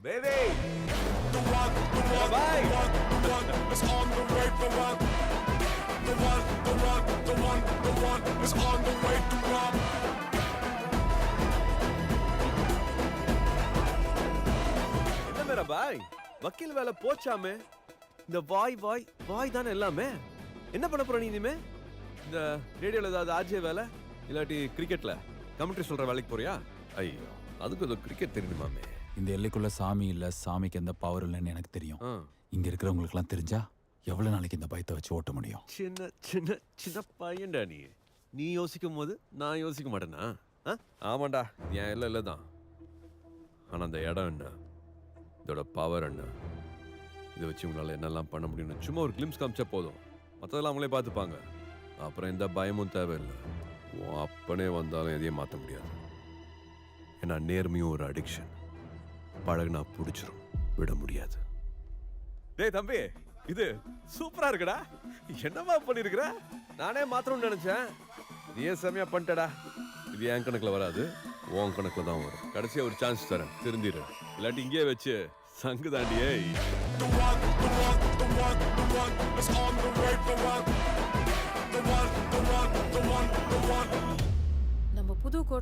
Baby! The one is on the way. The one is on the way to rob. என்ன மேரா பாய் வக்கீல் வேலை போச்சாமே. இந்த வாய் தானே எல்லாமே. என்ன பண்ண போற நீ இனிமே? இந்த ரேடியோல ஏதாவது ஆர்ஜே வேலை இல்லாட்டி கிரிக்கெட்ல கமெண்ட்ரி சொல்ற வேலைக்கு போறியா? ஐயோ அதுக்கு ஏதோ கிரிக்கெட் தெரியுமாமே. இந்த எல்லைக்குள்ள சாமி இல்ல, சாமிக்கு எந்த பவர் இல்லைன்னு எனக்கு தெரியும். இங்க இருக்கிறவங்களுக்கு எல்லாம் தெரிஞ்சா எவ்வளவு நாளைக்கு இந்த பயத்தை வச்சு ஓட்ட முடியும்? சின்ன சின்ன சின்ன பையன்டா நீ யோசிக்கும் போது நான் யோசிக்க மாட்டேனா? ஆமாண்டா என் இல்லை தான். ஆனா அந்த இடம் என்ன, இதோட பவர் என்ன, இதை வச்சு உங்களால என்னெல்லாம் பண்ண முடியும்னு சும்மா ஒரு கிளிம்ஸ் காமிச்சா போதும். மற்றதெல்லாம் அவங்களே பார்த்துப்பாங்க. அப்புறம் எந்த பயமும் தேவையில்லை. உன் அப்பனே வந்தாலும் எதையும் மாற்ற முடியாது. ஏன்னா நேர்மையும் ஒரு அடிக்ஷன். பழகுனா பிடிச்சிரும், விட முடியாது. டேய் தம்பி, இது சூப்பரா இருக்குடா. என்னமா பண்ணிருக்கிற? நானே மாத்திரம்னு நினைச்சேன். நீ செமையா பண்ணிட்டடா. இது என் கணக்குல வராது, உன் கணக்குல தான் வரும். கடைசியா ஒரு சான்ஸ் தரேன், திருந்திரு. இல்லாட்டி இங்கே வச்சு சங்கு தாண்டியே. நம்ம புது கோட்டை